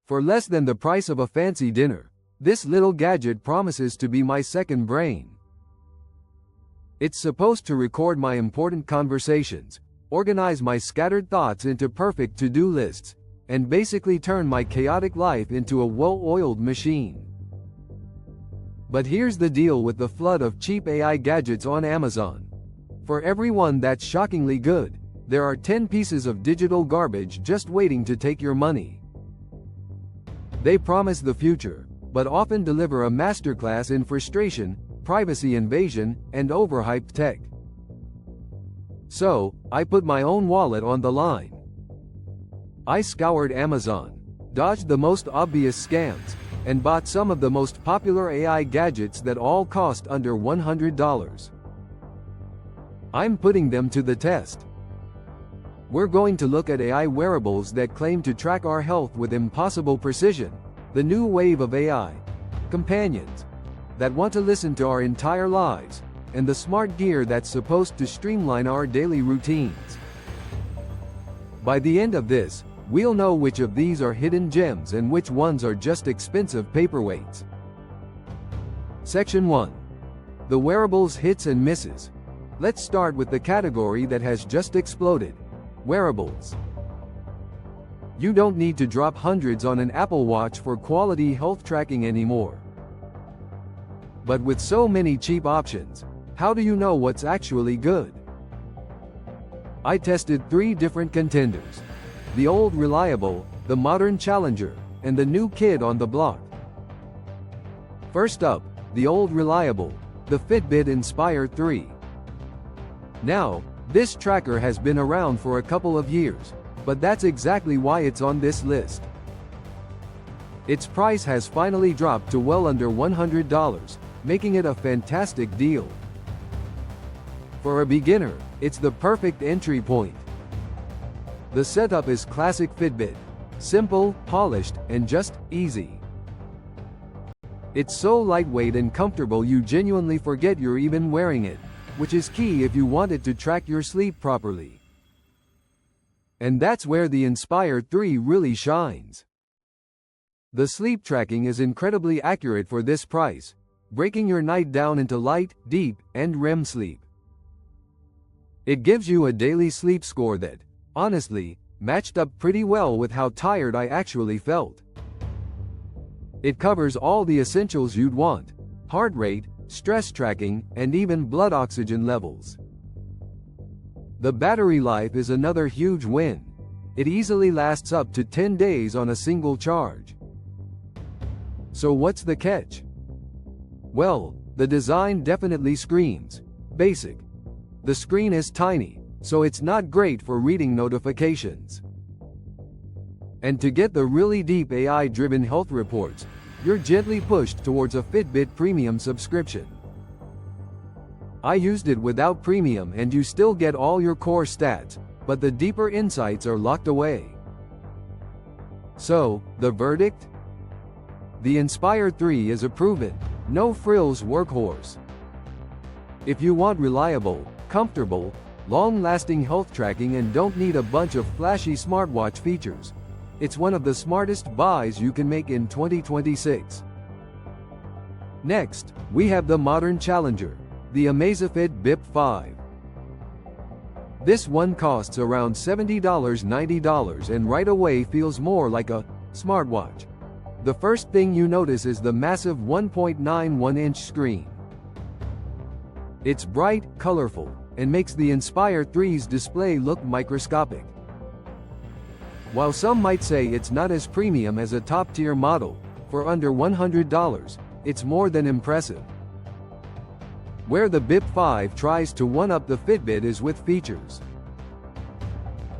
For less than the price of a fancy dinner, this little gadget promises to be my second brain. It's supposed to record my important conversations, organize my scattered thoughts into perfect to-do lists, and basically turn my chaotic life into a well-oiled machine. But here's the deal with the flood of cheap AI gadgets on Amazon. For every one that's shockingly good, there are 10 pieces of digital garbage just waiting to take your money. They promise the future, but often deliver a masterclass in frustration, privacy invasion, and overhyped tech. So, I put my own wallet on the line. I scoured Amazon, dodged the most obvious scams, and bought some of the most popular AI gadgets that all cost under $100. I'm putting them to the test. We're going to look at AI wearables that claim to track our health with impossible precision, the new wave of AI companions that want to listen to our entire lives, and the smart gear that's supposed to streamline our daily routines. By the end of this, we'll know which of these are hidden gems and which ones are just expensive paperweights. Section 1. The wearables hits and misses. Let's start with the category that has just exploded: wearables. You don't need to drop hundreds on an Apple Watch for quality health tracking anymore. But with so many cheap options, how do you know what's actually good? I tested 3 different contenders: the old reliable, the modern challenger, and the new kid on the block. First up, the old reliable, the Fitbit Inspire 3. Now, this tracker has been around for a couple of years, but that's exactly why it's on this list. Its price has finally dropped to well under $100, making it a fantastic deal. For a beginner, it's the perfect entry point. The setup is classic Fitbit: simple, polished, and just easy. It's so lightweight and comfortable you genuinely forget you're even wearing it, which is key if you want it to track your sleep properly. And that's where the Inspire 3 really shines. The sleep tracking is incredibly accurate for this price, breaking your night down into light, deep, and REM sleep. It gives you a daily sleep score that, honestly, matched up pretty well with how tired I actually felt. It covers all the essentials you'd want: heart rate, stress tracking, and even blood oxygen levels. The battery life is another huge win. It easily lasts up to 10 days on a single charge. So what's the catch? Well, the design definitely screams basic. The screen is tiny, so it's not great for reading notifications. And to get the really deep AI-driven health reports, you're gently pushed towards a Fitbit Premium subscription. I used it without Premium and you still get all your core stats, but the deeper insights are locked away. So, the verdict? The Inspire 3 is a proven, no-frills workhorse. If you want reliable, comfortable, long-lasting health tracking and don't need a bunch of flashy smartwatch features, it's one of the smartest buys you can make in 2026. Next, we have the modern challenger, the Amazfit Bip 5. This one costs around $70-$90 and right away feels more like a smartwatch. The first thing you notice is the massive 1.91-inch screen. It's bright, colorful, and makes the Inspire 3's display look microscopic. While some might say it's not as premium as a top-tier model, for under $100, it's more than impressive. Where the Bip 5 tries to one-up the Fitbit is with features.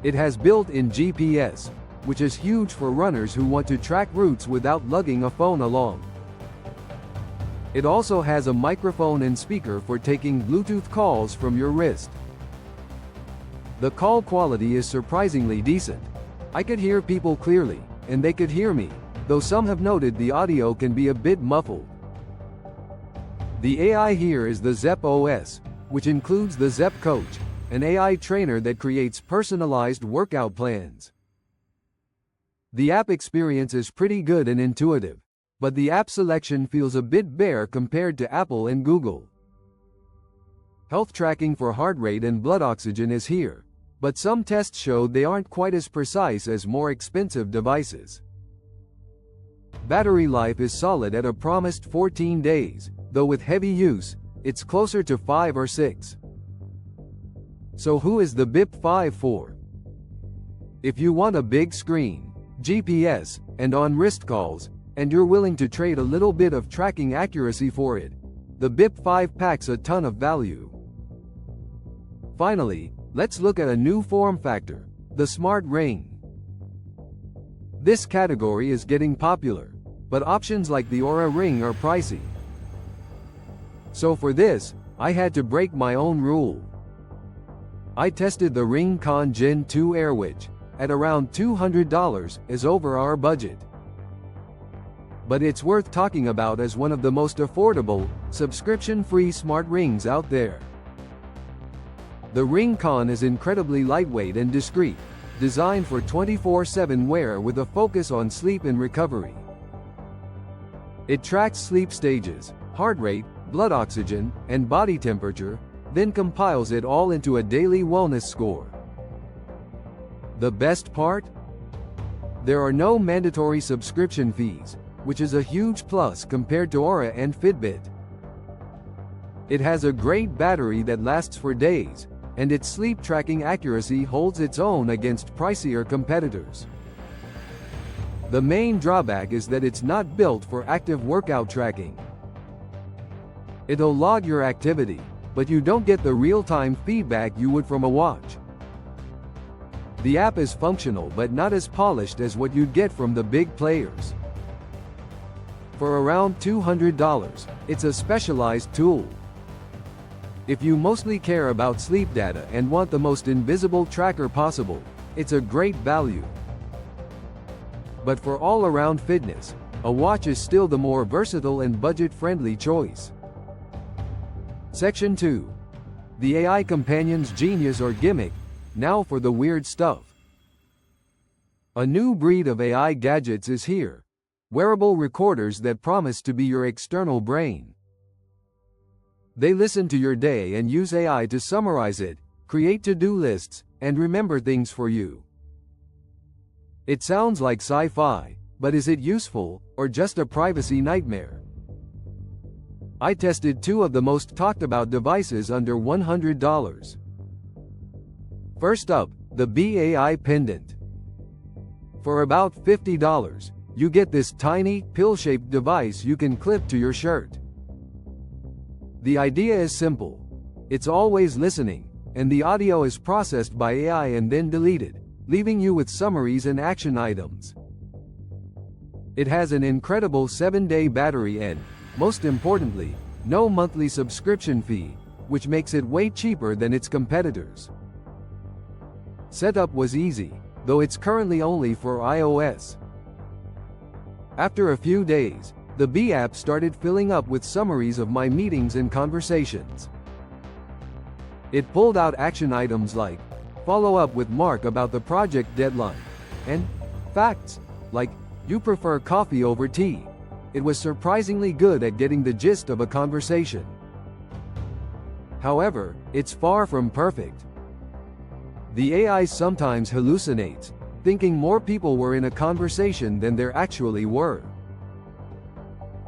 It has built-in GPS, which is huge for runners who want to track routes without lugging a phone along. It also has a microphone and speaker for taking Bluetooth calls from your wrist. The call quality is surprisingly decent. I could hear people clearly, and they could hear me, though some have noted the audio can be a bit muffled. The AI here is the Zepp OS, which includes the Zepp Coach, an AI trainer that creates personalized workout plans. The app experience is pretty good and intuitive, but the app selection feels a bit bare compared to Apple and Google. Health tracking for heart rate and blood oxygen is here, but some tests showed they aren't quite as precise as more expensive devices. Battery life is solid at a promised 14 days, though with heavy use, it's closer to 5 or 6. So who is the BIP 5 for? If you want a big screen, GPS, and on-wrist calls, and you're willing to trade a little bit of tracking accuracy for it, the BIP 5 packs a ton of value. Finally, let's look at a new form factor, the Smart Ring. This category is getting popular, but options like the Aura Ring are pricey. So for this, I had to break my own rule. I tested the Ring Con Gen 2 Airwitch, at around $200, is over our budget. But it's worth talking about as one of the most affordable, subscription-free smart rings out there. The Ring Con is incredibly lightweight and discreet, designed for 24/7 wear with a focus on sleep and recovery. It tracks sleep stages, heart rate, blood oxygen, and body temperature, then compiles it all into a daily wellness score. The best part? There are no mandatory subscription fees, which is a huge plus compared to Aura and Fitbit. It has a great battery that lasts for days, and its sleep tracking accuracy holds its own against pricier competitors. The main drawback is that it's not built for active workout tracking. It'll log your activity, but you don't get the real-time feedback you would from a watch. The app is functional but not as polished as what you'd get from the big players. For around $200, it's a specialized tool. If you mostly care about sleep data and want the most invisible tracker possible, it's a great value. But for all-around fitness, a watch is still the more versatile and budget-friendly choice. Section 2. The AI Companion's Genius or Gimmick. Now for the weird stuff. A new breed of AI gadgets is here. Wearable recorders that promise to be your external brain. They listen to your day and use AI to summarize it, create to-do lists, and remember things for you. It sounds like sci-fi, but is it useful, or just a privacy nightmare? I tested two of the most talked about devices under $100. First up, the BAI Pendant. For about $50, you get this tiny, pill-shaped device you can clip to your shirt. The idea is simple. It's always listening, and the audio is processed by AI and then deleted, leaving you with summaries and action items. It has an incredible 7-day battery and, most importantly, no monthly subscription fee, which makes it way cheaper than its competitors. Setup was easy, though it's currently only for iOS. After a few days, the B app started filling up with summaries of my meetings and conversations. It pulled out action items like, follow up with Mark about the project deadline, and facts, like, you prefer coffee over tea. It was surprisingly good at getting the gist of a conversation. However, it's far from perfect. The AI sometimes hallucinates, thinking more people were in a conversation than there actually were.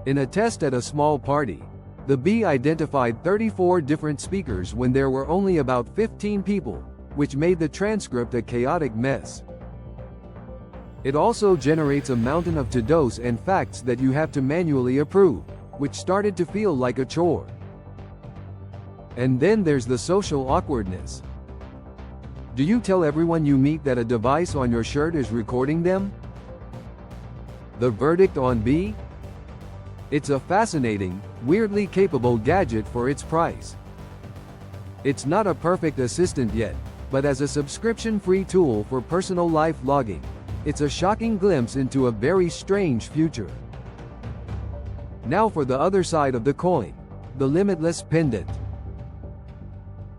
In a test at a small party, the bee identified 34 different speakers when there were only about 15 people, which made the transcript a chaotic mess. It also generates a mountain of to-dos and facts that you have to manually approve, which started to feel like a chore. And then there's the social awkwardness. Do you tell everyone you meet that a device on your shirt is recording them? The verdict on B? It's a fascinating, weirdly capable gadget for its price. It's not a perfect assistant yet, but as a subscription-free tool for personal life logging, it's a shocking glimpse into a very strange future. Now for the other side of the coin, the limitless pendant.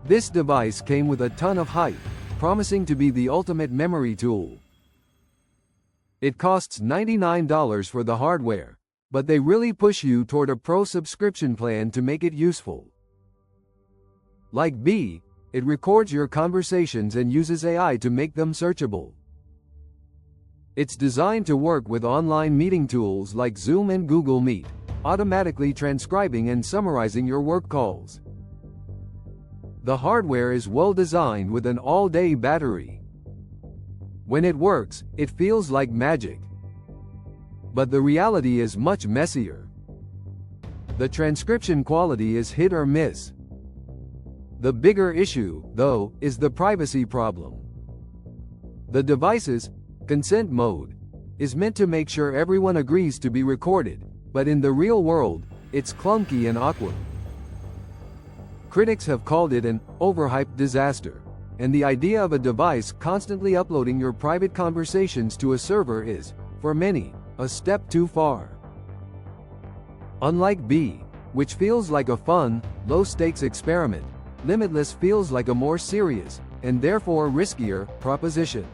This device came with a ton of hype, promising to be the ultimate memory tool. It costs $99 for the hardware, but they really push you toward a pro subscription plan to make it useful. Like B, it records your conversations and uses AI to make them searchable. It's designed to work with online meeting tools like Zoom and Google Meet, automatically transcribing and summarizing your work calls. The hardware is well designed with an all-day battery. When it works, it feels like magic. But the reality is much messier. The transcription quality is hit or miss. The bigger issue, though, is the privacy problem. The device's consent mode is meant to make sure everyone agrees to be recorded, but in the real world, it's clunky and awkward. Critics have called it an overhyped disaster, and the idea of a device constantly uploading your private conversations to a server is, for many, a step too far. Unlike B, which feels like a fun, low-stakes experiment, Limitless feels like a more serious, and therefore riskier, proposition.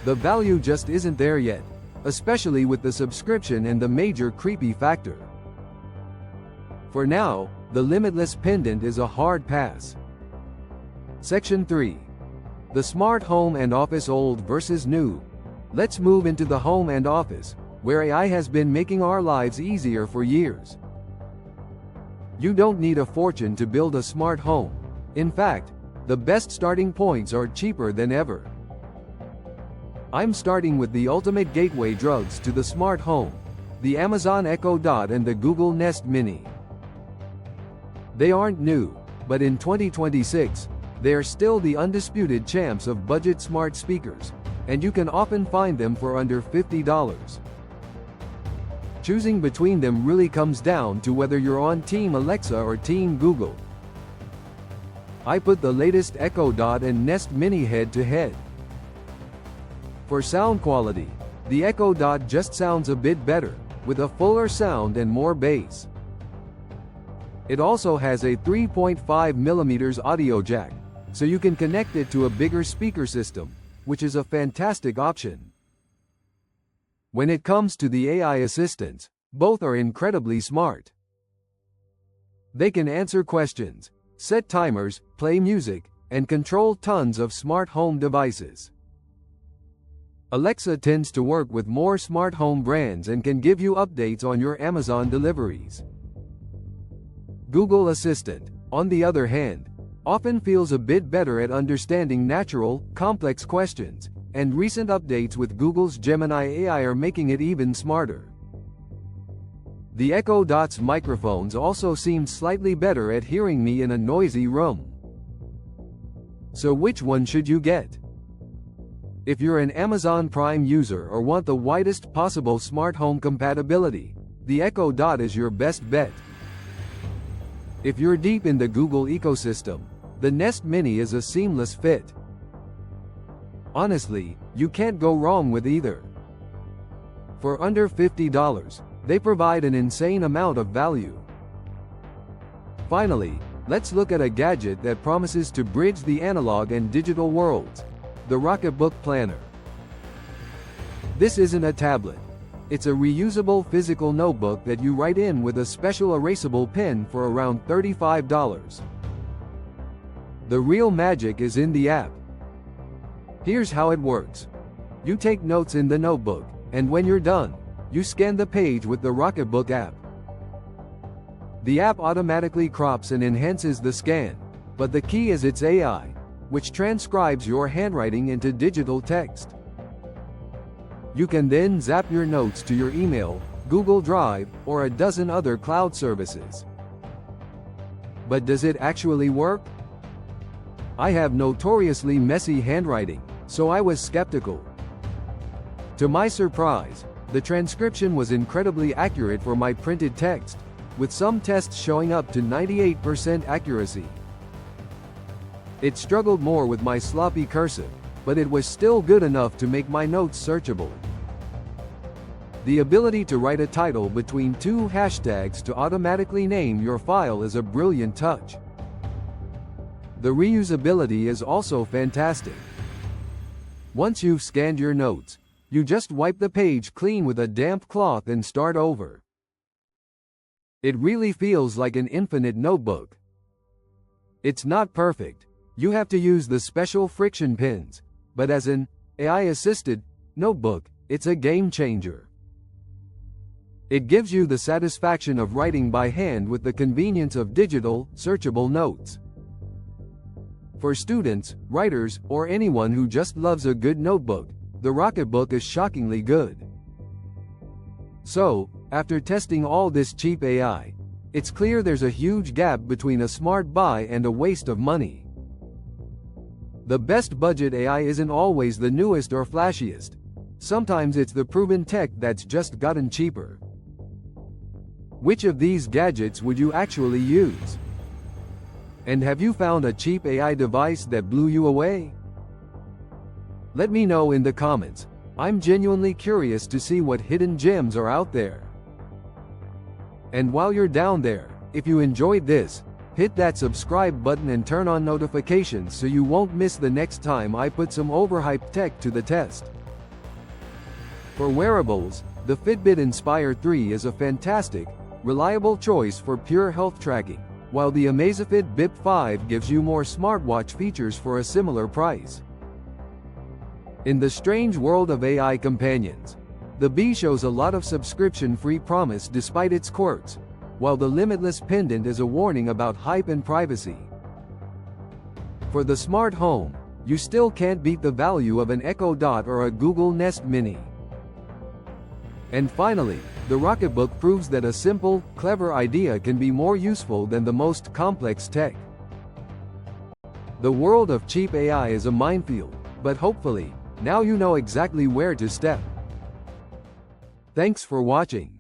The value just isn't there yet, especially with the subscription and the major creepy factor. For now, the Limitless pendant is a hard pass. Section 3. The smart home and office, old versus new. Let's move into the home and office, where AI has been making our lives easier for years. You don't need a fortune to build a smart home. In fact, the best starting points are cheaper than ever. I'm starting with the ultimate gateway drugs to the smart home, the Amazon Echo Dot and the Google Nest Mini. They aren't new, but in 2026, they are still the undisputed champs of budget smart speakers, and you can often find them for under $50. Choosing between them really comes down to whether you're on Team Alexa or Team Google. I put the latest Echo Dot and Nest Mini head to head. For sound quality, the Echo Dot just sounds a bit better, with a fuller sound and more bass. It also has a 3.5mm audio jack, so you can connect it to a bigger speaker system, which is a fantastic option. When it comes to the AI assistants, both are incredibly smart. They can answer questions, set timers, play music, and control tons of smart home devices. Alexa tends to work with more smart home brands and can give you updates on your Amazon deliveries. Google Assistant, on the other hand, often feels a bit better at understanding natural, complex questions, and recent updates with Google's Gemini AI are making it even smarter. The Echo Dot's microphones also seem slightly better at hearing me in a noisy room. So which one should you get? If you're an Amazon Prime user or want the widest possible smart home compatibility, the Echo Dot is your best bet. If you're deep in the Google ecosystem, the Nest Mini is a seamless fit. Honestly, you can't go wrong with either. For under $50, they provide an insane amount of value. Finally, let's look at a gadget that promises to bridge the analog and digital worlds, the Rocketbook Planner. This isn't a tablet. It's a reusable physical notebook that you write in with a special erasable pen for around $35. The real magic is in the app. Here's how it works. You take notes in the notebook, and when you're done, you scan the page with the Rocketbook app. The app automatically crops and enhances the scan, but the key is its AI, which transcribes your handwriting into digital text. You can then zap your notes to your email, Google Drive, or a dozen other cloud services. But does it actually work? I have notoriously messy handwriting, so I was skeptical. To my surprise, the transcription was incredibly accurate for my printed text, with some tests showing up to 98% accuracy. It struggled more with my sloppy cursive, but it was still good enough to make my notes searchable. The ability to write a title between two hashtags to automatically name your file is a brilliant touch. The reusability is also fantastic. Once you've scanned your notes, You just wipe the page clean with a damp cloth and start over. It really feels like an infinite notebook. It's not perfect. You have to use the special friction pins, but as an AI-assisted notebook, it's a game changer. It gives you the satisfaction of writing by hand with the convenience of digital, searchable notes. For students, writers, or anyone who just loves a good notebook, the Rocketbook is shockingly good. So, after testing all this cheap AI, it's clear there's a huge gap between a smart buy and a waste of money. The best budget AI isn't always the newest or flashiest. Sometimes it's the proven tech that's just gotten cheaper. Which of these gadgets would you actually use? And have you found a cheap AI device that blew you away? Let me know in the comments. I'm genuinely curious to see what hidden gems are out there. And while you're down there, if you enjoyed this, hit that subscribe button and turn on notifications so you won't miss the next time I put some overhyped tech to the test. For wearables, the Fitbit Inspire 3 is a fantastic, reliable choice for pure health tracking, while the Amazfit Bip 5 gives you more smartwatch features for a similar price. In the strange world of AI companions, the Bee shows a lot of subscription-free promise despite its quirks, while the Limitless Pendant is a warning about hype and privacy. For the smart home, you still can't beat the value of an Echo Dot or a Google Nest Mini. And finally, the Rocketbook proves that a simple, clever idea can be more useful than the most complex tech. The world of cheap AI is a minefield, but hopefully, now you know exactly where to step. Thanks for watching.